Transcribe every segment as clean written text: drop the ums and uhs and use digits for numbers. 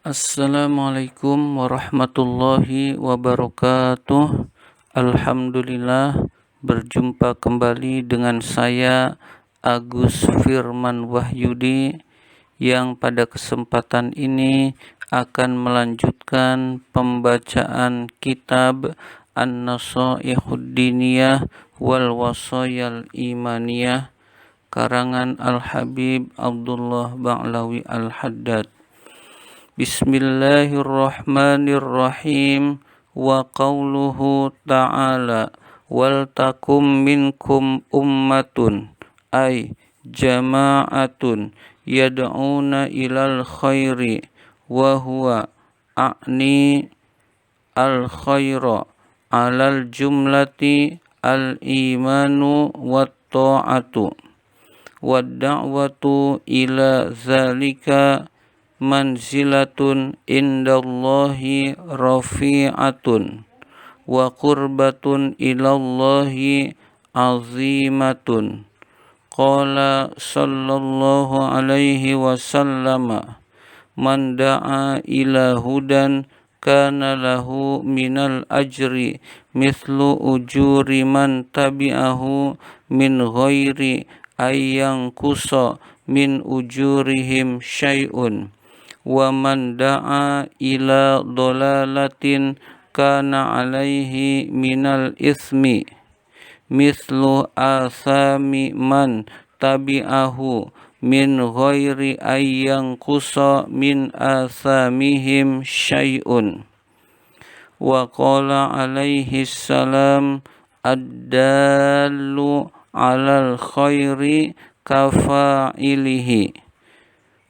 Assalamualaikum warahmatullahi wabarakatuh. Alhamdulillah, berjumpa kembali dengan saya Agus Firman Wahyudi yang pada kesempatan ini akan melanjutkan pembacaan kitab An-Nasaihud Diniyah wal Wasayal Imaniyah karangan Al-Habib Abdullah Ba'lawi Al-Haddad. Bismillahirrahmanirrahim. Wa qawluhu ta'ala wal takum minkum ummatun ay jama'atun yad'una ilal khairi wa huwa a'ni al khaira alal jumlati al imanu wat ta'atu wad da'watu ila zalika manzilatun indallahi rafi'atun wa qurbatun ilallahi azimatun. Qala sallallahu alaihi wasallam man da'a ila hudan kana lahu minal ajri mithlu ujuri man tabi'ahu min ghairi ayyang kusa min ujurihim syai'un. Wa man da'a ila dolalatin kana alaihi minal ismi mislu asami man tabi'ahu min ghairi ayyang kusa min asamihim syai'un. Wa qala alaihi salam ad-dallu alal khairi kafa'ilihi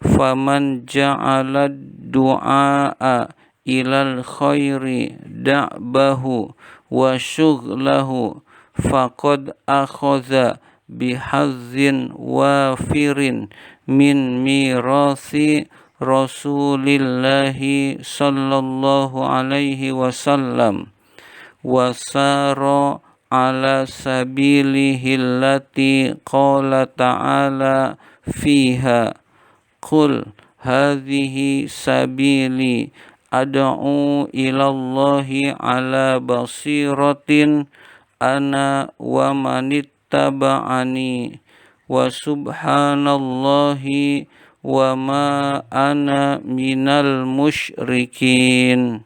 faman ja'ala du'a'a ilal khairi da'bahu wa syughlahu faqad akhadha bihazzin wafirin min mirasi Rasulillahi sallallahu alaihi wasallam wa sara ala sabilihi allati qala ta'ala fiha qul hadhihi sabili ad'u ilallahi ala basiratin ana wa manittaba'ani wa subhanallahi wa ma ana minal musyrikin.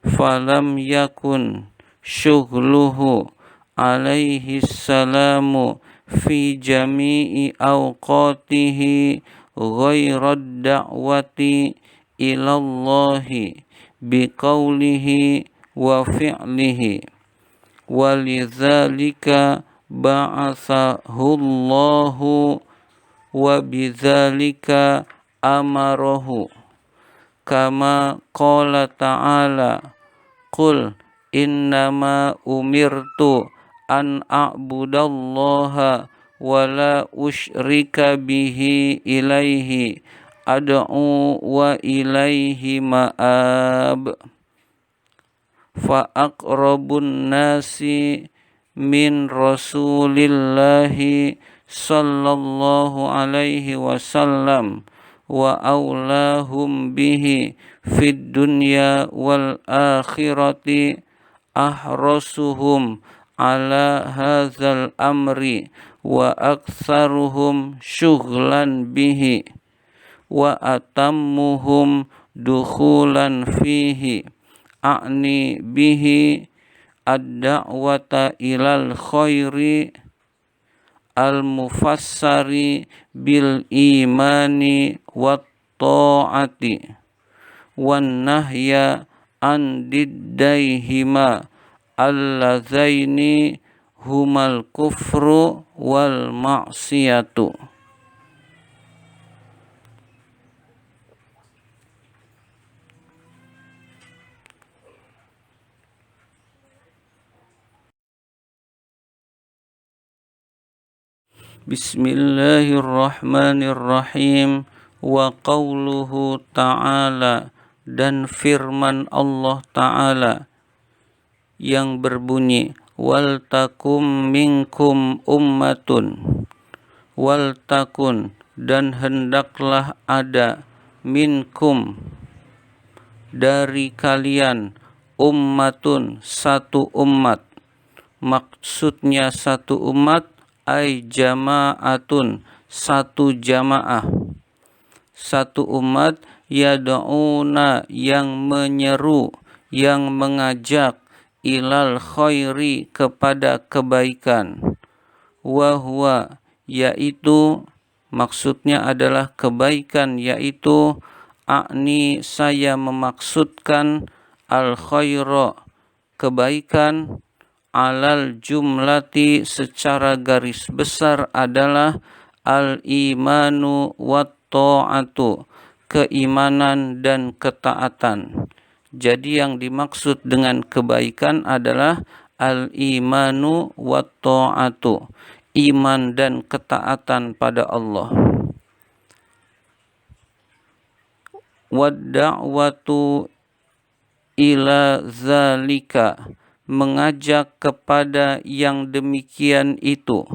Falam yakun syughluhu alaihi salamu fi jami'i awqatihi ghairad da'wati ilallahi biqaulihi wa fi'lihi walidzalika ba'athahullahu wa bidzalika amarahu kama qala ta'ala qul innama umirtu an a'budallaha wa la usyrika bihi ilaihi ad'u wa ilaihi ma'ab. Fa aqrabun nasi min rasulillahi sallallahu alaihi wasallam wa aulahum bihi fid dunya wal akhirati ahrasuhum ala hadzal amri wa aktsaruhum syughlan bihi wa atammuhum dukhulan fihi a'ni bihi ad-da'wata ilal khairi al-mufassari bil imani wat ta'ati wan nahya an diddaihima allazaini humal kufru wal ma'siyatu. Bismillahirrahmanirrahim. Wa qawluhu ta'ala, dan firman Allah Ta'ala yang berbunyi wal takum minkum ummatun, wal takun, dan hendaklah ada minkum, dari kalian ummatun satu umat. Maksudnya satu umat ay jama'atun satu jamaah. Satu umat yad'una yang menyeru, yang mengajak ilal khairi kepada kebaikan. Wa huwa yaitu maksudnya adalah kebaikan, yaitu saya memaksudkan al khaira kebaikan, alal jumlati secara garis besar adalah al imanu wat ta'atu keimanan dan ketaatan. Jadi yang dimaksud dengan kebaikan adalah al imanu wat ta'atu, iman dan ketaatan pada Allah. Wad da'watu ila zalika, mengajak kepada yang demikian itu,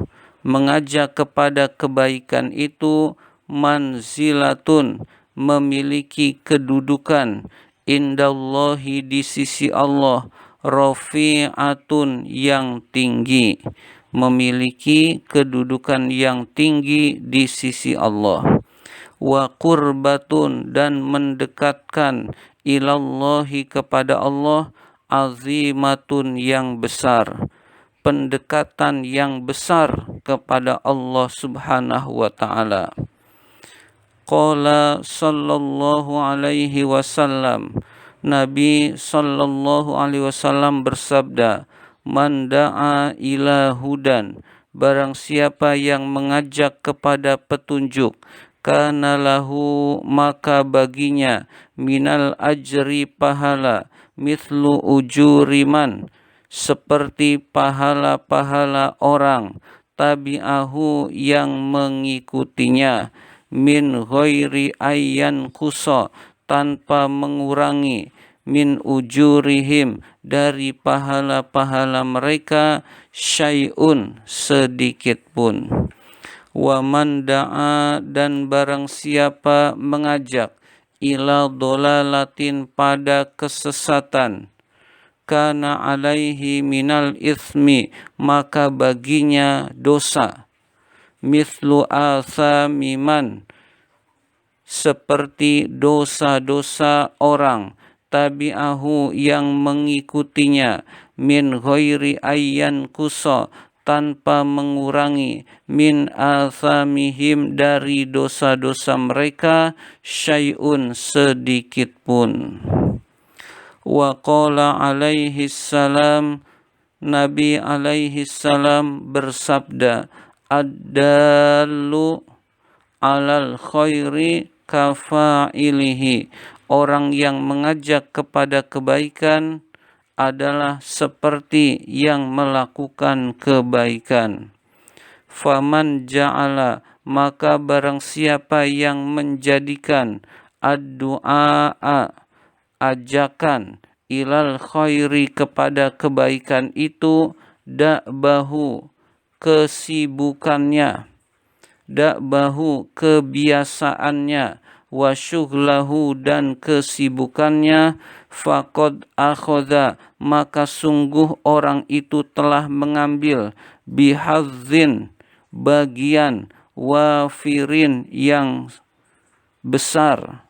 mengajak kepada kebaikan itu, manzilatun memiliki kedudukan, indallahi di sisi Allah, rafi'atun yang tinggi, memiliki kedudukan yang tinggi di sisi Allah. Wa qurbatun dan mendekatkan, ilallahi kepada Allah, azimatun yang besar, pendekatan yang besar kepada Allah Subhanahu wa ta'ala. Qala sallallahu alaihi wasallam, Nabi sallallahu alaihi wasallam bersabda, man da'a ila hudan, barang siapa yang mengajak kepada petunjuk, kana lahu maka baginya, minal ajri pahala, mithlu ujuriman seperti pahala-pahala orang, tabi'ahu yang mengikutinya, min ghairi ayyan kusa tanpa mengurangi, min ujurihim dari pahala-pahala mereka, syai'un sedikit pun. Wa man da'a dan barang siapa mengajak, ila dolalatin pada kesesatan, kana alaihi minal ithmi maka baginya dosa, mithlu athamiman seperti dosa-dosa orang, tabi'ahu yang mengikutinya, min ghairi ayyan kusa tanpa mengurangi, min athamihim dari dosa-dosa mereka, syai'un sedikit pun. Wa qala alaihi salam, Nabi alaihi salam bersabda, ad-dallu alal khairi kafa'ilihi, orang yang mengajak kepada kebaikan adalah seperti yang melakukan kebaikan. Faman ja'ala maka barang siapa yang menjadikan ad-du'a ajakan ilal khairi kepada kebaikan itu, da'bahu kesibukannya, da'bahu kebiasaannya, wa syughlahu dan kesibukannya, faqad akhadha maka sungguh orang itu telah mengambil, bihadzin bagian, wafirin yang besar,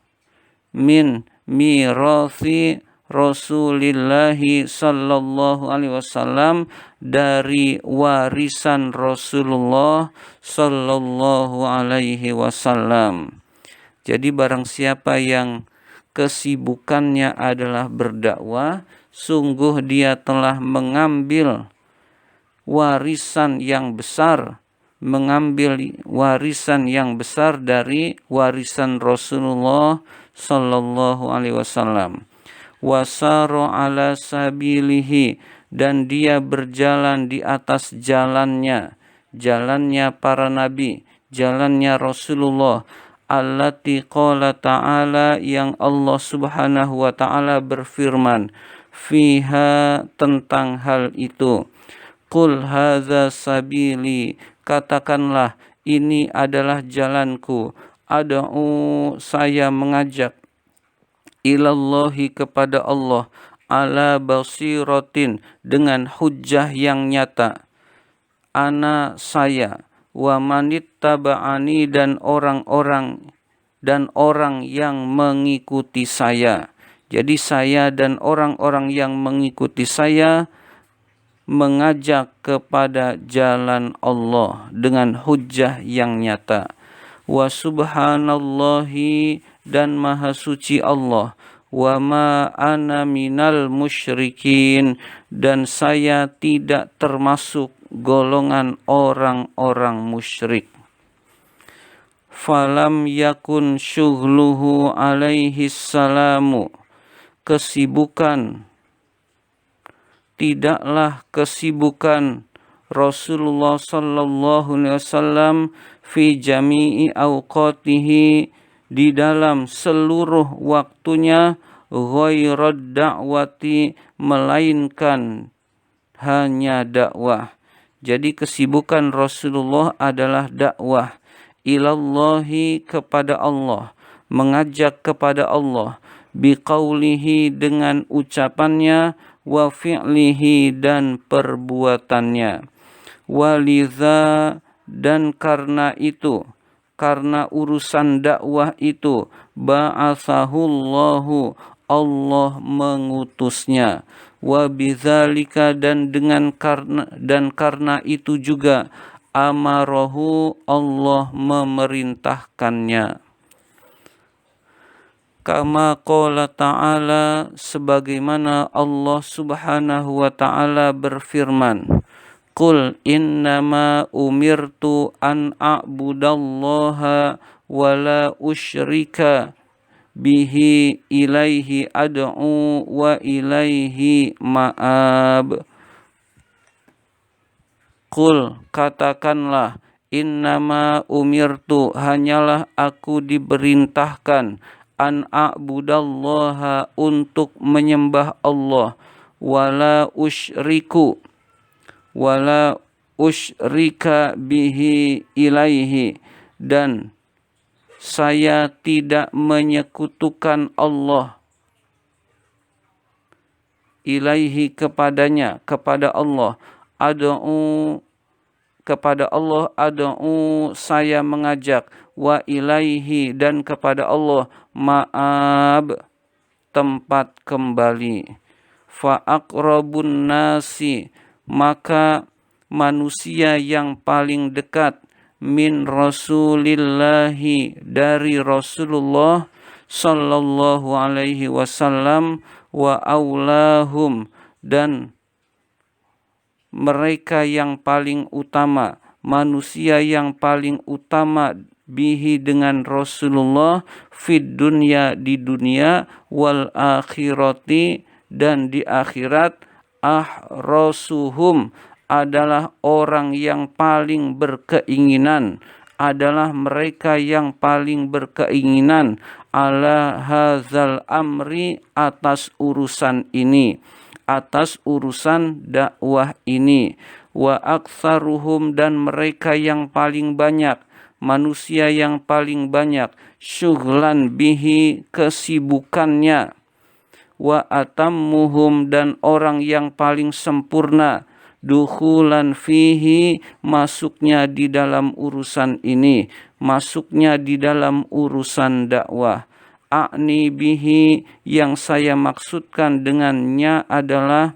min mirathi Rasulillahi sallallahu alaihi wasallam dari warisan Rasulullah sallallahu alaihi wasallam. Jadi barang siapa yang kesibukannya adalah berdakwah, sungguh dia telah mengambil warisan yang besar, mengambil warisan yang besar dari warisan Rasulullah sallallahu alaihi wasallam. Wasaro ala sabilihi dan dia berjalan di atas jalannya, jalannya para nabi, jalannya Rasulullah, allati qala ta'ala yang Allah Subhanahu wa ta'ala berfirman fiha tentang hal itu, qul hadza sabili, katakanlah ini adalah jalanku, ad'u saya mengajak, ilallahi kepada Allah, ala basiratin dengan hujjah yang nyata, ana saya, wa manittaba'ani dan orang yang mengikuti saya. Jadi saya dan orang-orang yang mengikuti saya mengajak kepada jalan Allah dengan hujjah yang nyata. Wa subhanallahi dan maha suci Allah, wa ma ana minal musyrikin dan saya tidak termasuk golongan orang-orang musyrik. Falam yakun syughluhu alaihi salamu, tidaklah kesibukan Rasulullah sallallahu alaihi wasallam fi jami'i awqatihi di dalam seluruh waktunya, ghairad da'wati melainkan hanya dakwah. Jadi kesibukan Rasulullah adalah dakwah ilallahi kepada Allah, mengajak kepada Allah, biqaulihi dengan ucapannya, wa fi'lihi dan perbuatannya. Walidha dan karena itu, karena urusan dakwah itu, ba'athahullahu Allah mengutusnya, wa bidzalika dan karena itu juga, amarahu Allah memerintahkannya. Kama qala ta'ala sebagaimana Allah subhanahu wa ta'ala berfirman, Qul innama umirtu an a'budallaha wa la usyrika bihi ilaihi ad'u wa ilaihi ma'ab. Qul katakanlah, innama umirtu hanyalah aku diperintahkan, an a'budallaha untuk menyembah Allah, wala usyrika bihi ilaihi dan saya tidak menyekutukan Allah ilaihi kepadanya, kepada Allah, ad'u kepada Allah, ad'u saya mengajak, wa ilaihi dan kepada Allah, ma'ab tempat kembali. Fa aqrabun nasi maka manusia yang paling dekat, min rasulillahi dari Rasulullah sallallahu alaihi wasallam, wa aulahum dan mereka yang paling utama, manusia yang paling utama bihi dengan Rasulullah, fid dunya di dunia, wal akhirati dan di akhirat, ahrosuhum adalah orang yang paling berkeinginan, adalah mereka yang paling berkeinginan, ala hadzal amri atas urusan ini, atas urusan dakwah ini, wa aktsaruhum dan mereka yang paling banyak, manusia yang paling banyak, syughlan bihi kesibukannya, wa atammuhum dan orang yang paling sempurna, dukhulan fihi masuknya di dalam urusan ini, masuknya di dalam urusan dakwah. A'ni bihi yang saya maksudkan dengannya adalah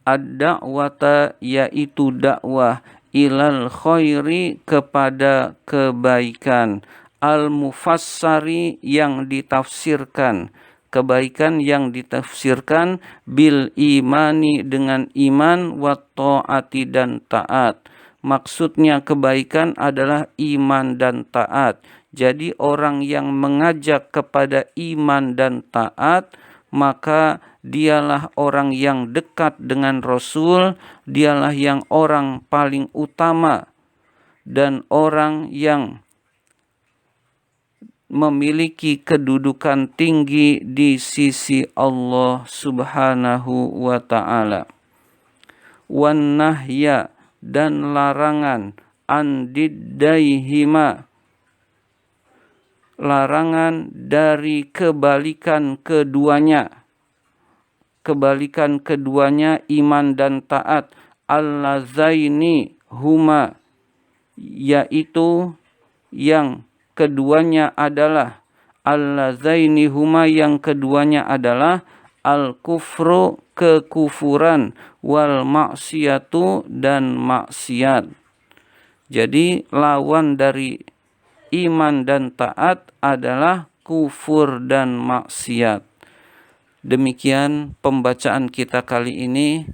ad-da'wata yaitu dakwah, ilal khairi kepada kebaikan, al-mufassari yang ditafsirkan, kebaikan yang ditafsirkan, bil imani dengan iman, wa ta'ati dan taat. Maksudnya kebaikan adalah iman dan taat. Jadi orang yang mengajak kepada iman dan taat, maka dialah orang yang dekat dengan Rasul, dialah yang orang paling utama dan orang yang memiliki kedudukan tinggi di sisi Allah subhanahu wa ta'ala. Wan nahya dan larangan, an diddaihima larangan dari kebalikan keduanya. Kebalikan keduanya iman dan taat. Allazaini huma, yaitu yang keduanya adalah allazaini huma, yang keduanya adalah al-kufru, kekufuran, wal maksiatu, dan maksiat. Jadi lawan dari iman dan taat adalah kufur dan maksiat. Demikian pembacaan kita kali ini.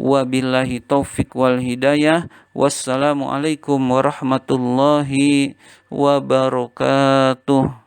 Wabillahi taufik wal hidayah. Wassalamualaikum warahmatullahi wabarakatuh.